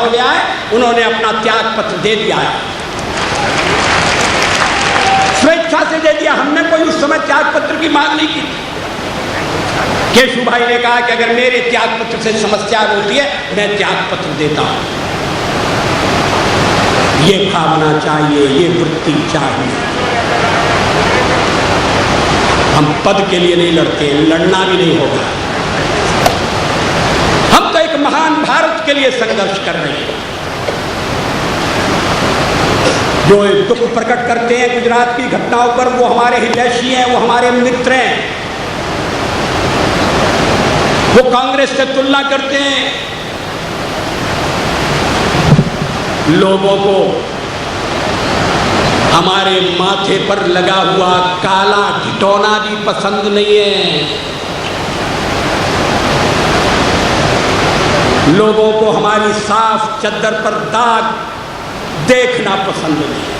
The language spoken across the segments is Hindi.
हो गया है, उन्होंने अपना त्याग पत्र दे दिया है, स्वेच्छा से दे दिया। हमने कोई उस समय त्याग पत्र की मांग नहीं की। केशु भाई ने कहा कि अगर मेरे त्याग पत्र से समस्या होती है मैं त्याग पत्र देता हूं। ये भावना चाहिए, ये वृत्ति चाहिए। हम पद के लिए नहीं लड़ते, लड़ना भी नहीं होगा। हम तो एक महान भारत के लिए संघर्ष कर रहे हैं। जो दुख प्रकट करते हैं गुजरात की घटनाओं पर, वो हमारे हितैषी हैं, वो हमारे मित्र हैं। वो कांग्रेस से तुलना करते हैं। लोगों को हमारे माथे पर लगा हुआ काला ठिठौना भी पसंद नहीं है। लोगों को हमारी साफ चद्दर पर दाग देखना पसंद नहीं है।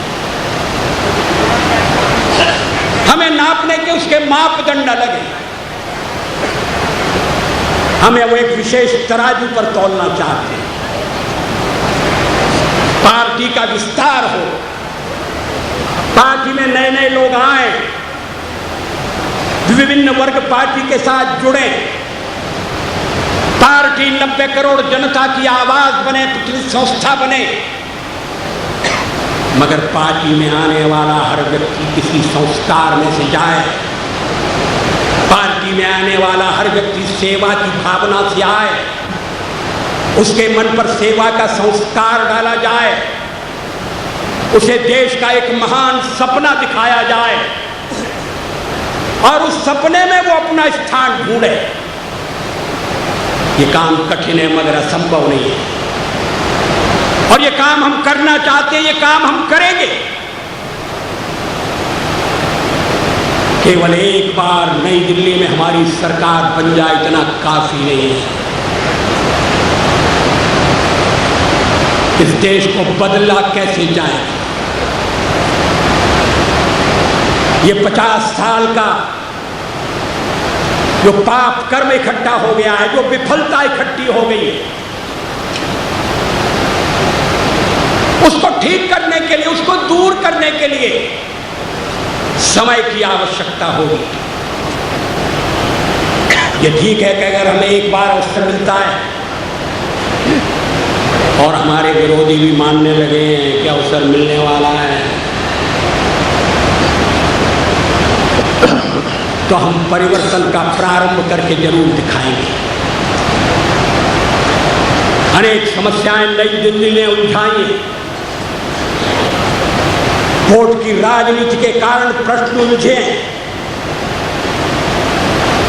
हमें नापने के उसके मापदंड अलग है। हमें वो एक विशेष तराजू पर तौलना चाहते हैं। पार्टी का विस्तार हो, पार्टी में नए नए लोग आए, विभिन्न वर्ग पार्टी के साथ जुड़े, पार्टी 90 करोड़ जनता की आवाज बने, प्रतिनिधि संस्था बने। मगर पार्टी में आने वाला हर व्यक्ति किसी संस्कार में से जाए। पार्टी में आने वाला हर व्यक्ति सेवा की भावना से आए, उसके मन पर सेवा का संस्कार डाला जाए, उसे देश का एक महान सपना दिखाया जाए और उस सपने में वो अपना स्थान ढूंढे। ये काम कठिन है मगर असंभव नहीं है, और ये काम हम करना चाहते हैं, ये काम हम करेंगे। केवल एक बार नई दिल्ली में हमारी सरकार बन जाए इतना काफी नहीं है। इस देश को बदला कैसे जाए? ये 50 साल का जो पाप कर्म इकट्ठा हो गया है, जो विफलता इकट्ठी हो गई है, उसको ठीक करने के लिए, उसको दूर करने के लिए समय की आवश्यकता होगी। ये ठीक है कि अगर हमें एक बार अवसर मिलता है, और हमारे विरोधी भी मानने लगे हैं कि अवसर मिलने वाला है, तो हम परिवर्तन का प्रारंभ करके जरूर दिखाएंगे। अनेक समस्याएं नई दिल्ली ने उलझाई हैं। वोट की राजनीति के कारण प्रश्न उलझे हैं।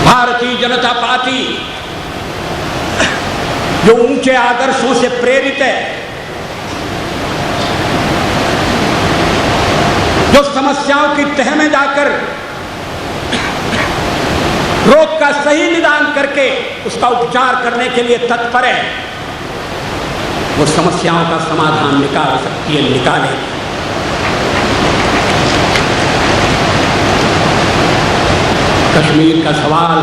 भारतीय जनता पार्टी जो ऊंचे आदर्शों से प्रेरित है, जो समस्याओं की तह में जाकर रोग का सही निदान करके उसका उपचार करने के लिए तत्पर है, वो समस्याओं का समाधान निकाल सकती है, निकालेगी। कश्मीर का सवाल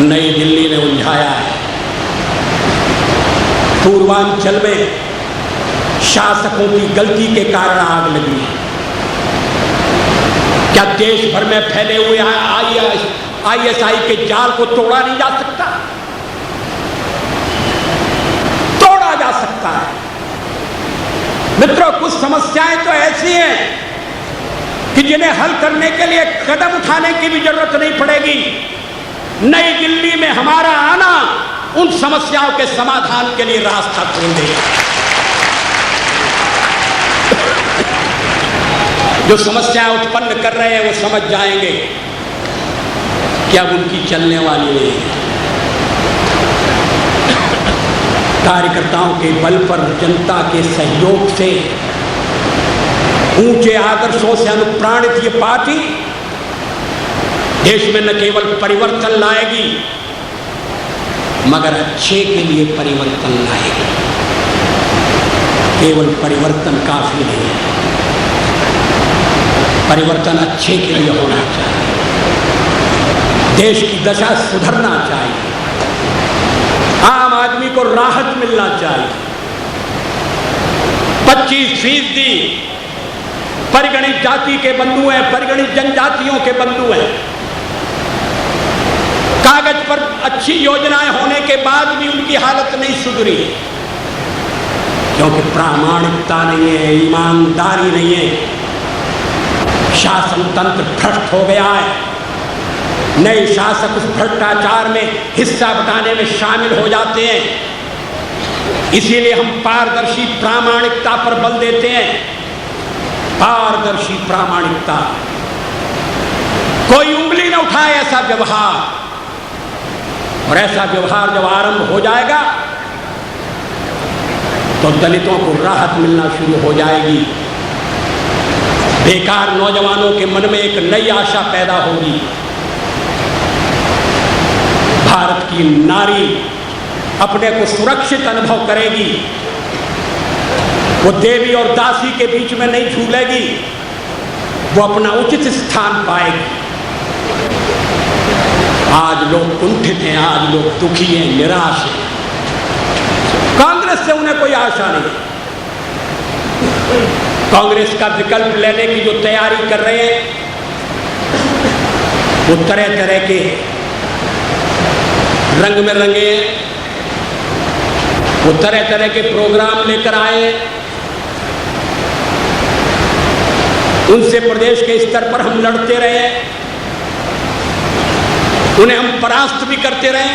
नई दिल्ली ने उलझाया है। पूर्वांचल में शासकों की गलती के कारण आग लगी है। क्या देश भर में फैले हुए आईएसआई के जाल को तोड़ा नहीं जा सकता? तोड़ा जा सकता है। मित्रों, कुछ समस्याएं तो ऐसी हैं कि जिन्हें हल करने के लिए कदम उठाने की भी जरूरत नहीं पड़ेगी। नई दिल्ली में हमारा आना उन समस्याओं के समाधान के लिए रास्ता खोल देगा। जो समस्याएं उत्पन्न कर रहे हैं वो समझ जाएंगे कि अब उनकी चलने वाली नहीं है। कार्यकर्ताओं के बल पर, जनता के सहयोग से, ऊंचे आदर्शों से अनुप्राणित ये पार्टी देश में न केवल परिवर्तन लाएगी मगर अच्छे के लिए परिवर्तन लाएगी। केवल परिवर्तन काफी नहीं है, परिवर्तन अच्छे के लिए होना चाहिए। देश की दशा सुधरना चाहिए, आम आदमी को राहत मिलना चाहिए। 25% परिगणित जाति के बंधु हैं, परिगणित जनजातियों के बंधु हैं। कागज पर अच्छी योजनाएं होने के बाद भी उनकी हालत नहीं सुधरी, क्योंकि प्रामाणिकता नहीं है, ईमानदारी नहीं है, शासन तंत्र भ्रष्ट हो गया है। नए शासक उस भ्रष्टाचार में हिस्सा बटाने में शामिल हो जाते हैं। इसीलिए हम पारदर्शी प्रामाणिकता पर बल देते हैं। पारदर्शी प्रामाणिकता, कोई उंगली न उठाए ऐसा व्यवहार, और ऐसा व्यवहार जब आरंभ हो जाएगा तो दलितों को राहत मिलना शुरू हो जाएगी। बेकार नौजवानों के मन में एक नई आशा पैदा होगी। भारत की नारी अपने को सुरक्षित अनुभव करेगी, वो देवी और दासी के बीच में नहीं झूलेगी, वो अपना उचित स्थान पाएगी। आज लोग कुंठित हैं, आज लोग दुखी हैं, निराश हैं। कांग्रेस से उन्हें कोई आशा नहीं। कांग्रेस का विकल्प लेने की जो तैयारी कर रहे हैं वो तरह तरह के रंग में रंगे हैं, वो तरह तरह के प्रोग्राम लेकर आए हैं। उनसे प्रदेश के स्तर पर हम लड़ते रहे, उन्हें हम परास्त भी करते रहे।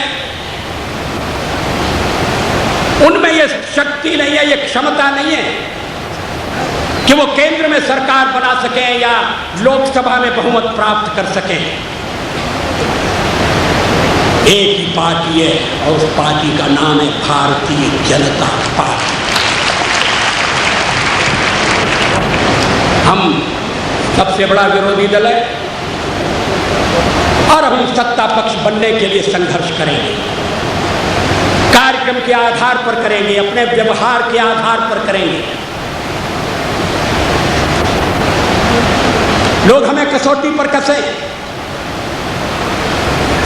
उनमें यह शक्ति नहीं है, यह क्षमता नहीं है कि वो केंद्र में सरकार बना सकें या लोकसभा में बहुमत प्राप्त कर सकें। एक ही पार्टी है और उस पार्टी का नाम है भारतीय जनता पार्टी। हम सबसे बड़ा विरोधी दल है और हम सत्ता पक्ष बनने के लिए संघर्ष करेंगे। कार्यक्रम के आधार पर करेंगे, अपने व्यवहार के आधार पर करेंगे। लोग हमें कसौटी पर कसे,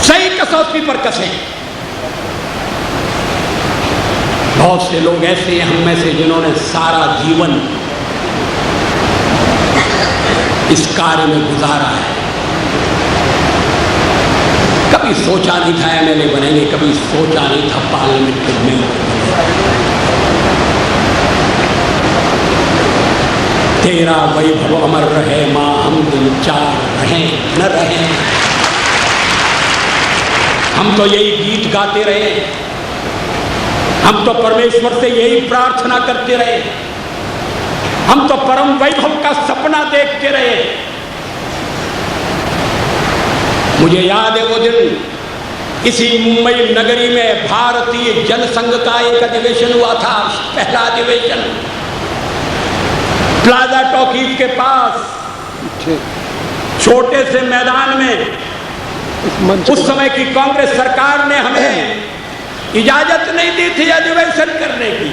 सही कसौटी पर कसे। बहुत से लोग ऐसे हैं हम में से जिन्होंने सारा जीवन इस कार्य में गुजारा है। कभी सोचा नहीं था एमएलए बनेंगे, कभी सोचा नहीं था पार्लियामेंट के मेंबर बनेंगे। तेरा वैभव अमर रहे मां, हम दिन चार रहें न रहें। हम तो यही गीत गाते रहे, हम तो परमेश्वर से यही प्रार्थना करते रहे, हम तो परम वैभव का सपना देखते रहे। मुझे याद है वो दिन, इसी मुंबई नगरी में भारतीय जनसंघ का एक अधिवेशन हुआ था, पहला अधिवेशन प्लाजा टॉकीज के पास छोटे से मैदान में। उस समय की कांग्रेस सरकार ने हमें इजाजत नहीं दी थी अधिवेशन करने की।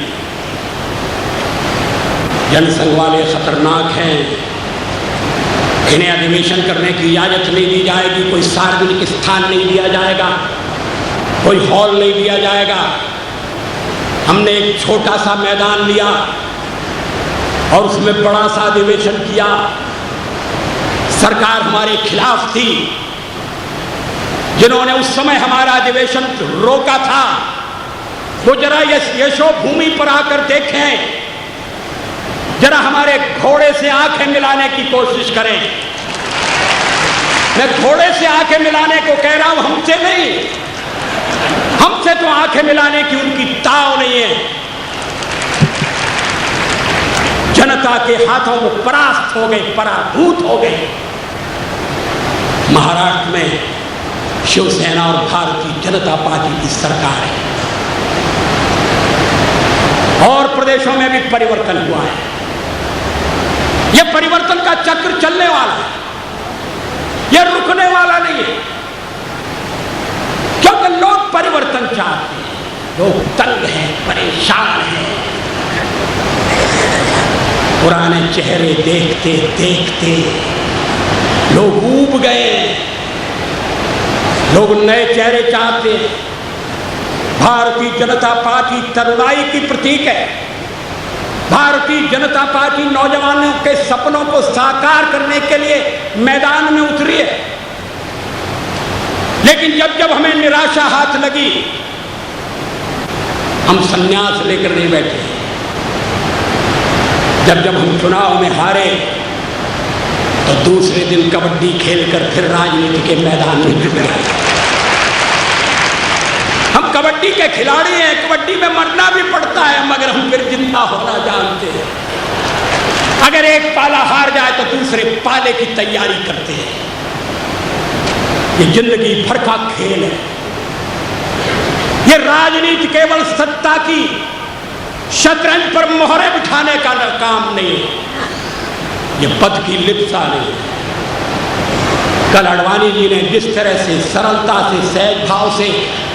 जनसंघ वाले खतरनाक हैं, इन्हें अधिवेशन करने की इजाजत नहीं दी जाएगी, कोई सार्वजनिक स्थान नहीं दिया जाएगा, कोई हॉल नहीं दिया जाएगा। हमने एक छोटा सा मैदान लिया और उसमें बड़ा सा अधिवेशन किया। सरकार हमारे खिलाफ थी, जिन्होंने उस समय हमारा अधिवेशन रोका था, वो जरा यशोभूमि पर आकर देखें, जरा हमारे घोड़े से आंखें मिलाने की कोशिश करें। मैं घोड़े से आंखें मिलाने को कह रहा हूं, हमसे नहीं। हमसे तो आंखें मिलाने की उनकी ताव नहीं है। जनता के हाथों में परास्त हो गए, पराभूत हो गए। महाराष्ट्र में शिवसेना और भारतीय जनता पार्टी की सरकार है, और प्रदेशों में भी परिवर्तन हुआ है। यह परिवर्तन का चक्र चलने वाला है, यह रुकने वाला नहीं है, क्योंकि लोग परिवर्तन चाहते हैं। लोग तंग हैं, परेशान हैं, पुराने चेहरे देखते देखते लोग ऊब गए। लोग नए चेहरे चाहते हैं। भारतीय जनता पार्टी तरुणाई की प्रतीक है। भारतीय जनता पार्टी नौजवानों के सपनों को साकार करने के लिए मैदान में उतरी है। लेकिन जब जब हमें निराशा हाथ लगी, हम संन्यास लेकर नहीं बैठे। जब जब हम चुनाव में हारे तो दूसरे दिन कबड्डी खेलकर फिर राजनीति के मैदान में जुट गए। हम कबड्डी के खिलाड़ी हैं, कबड्डी में मरना भी पड़ता है, मगर हम फिर जिंदा होना जानते हैं। अगर एक पाला हार जाए तो दूसरे पाले की तैयारी करते हैं। ये जिंदगी भर का खेल है। ये राजनीति केवल सत्ता की शतरंज पर मोहरे बिठाने का काम नहीं है, ये पद की लिप्सा नहीं है। कल अडवाणी जी ने जिस तरह से सरलता से, सहज भाव से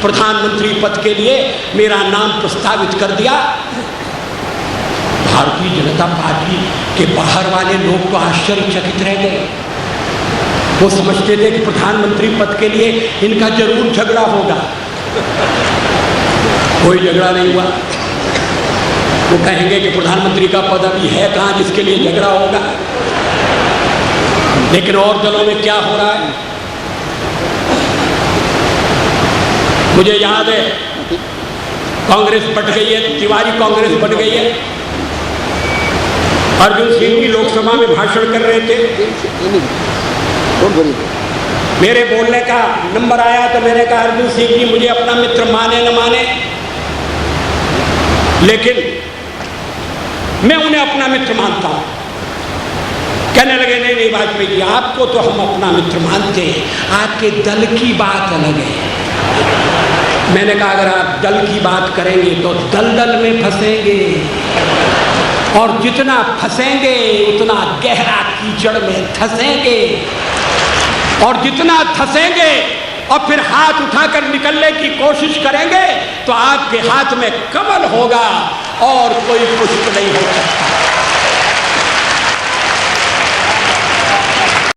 प्रधानमंत्री पद के लिए मेरा नाम प्रस्तावित कर दिया, भारतीय जनता पार्टी के बाहर वाले लोग तो आश्चर्यचकित रह गए। वो समझते थे कि प्रधानमंत्री पद के लिए इनका जरूर झगड़ा होगा। कोई झगड़ा नहीं हुआ। वो कहेंगे कि प्रधानमंत्री का पद अभी है कहां जिसके लिए झगड़ा होगा। लेकिन और दलों में क्या हो रहा है, मुझे याद है, कांग्रेस बट गई है, तिवारी कांग्रेस बट गई है। अर्जुन सिंह की लोकसभा में भाषण कर रहे थे, मेरे बोलने का नंबर आया तो मैंने कहा अर्जुन सिंह जी मुझे अपना मित्र माने न माने, लेकिन मैं उन्हें अपना मित्र मानता हूं। कहने लगे नहीं नहीं वाजपेयी जी, आपको तो हम अपना मित्र मानते हैं, आपके दल की बात अलग है। मैंने कहा अगर आप दल की बात करेंगे तो दलदल में फंसेंगे, और जितना फंसेंगे उतना गहरा कीचड़ में धंसेंगे, और जितना धंसेंगे और फिर हाथ उठाकर निकलने की कोशिश करेंगे तो आपके हाथ में कमल होगा और कोई पुष्प नहीं हो सकता।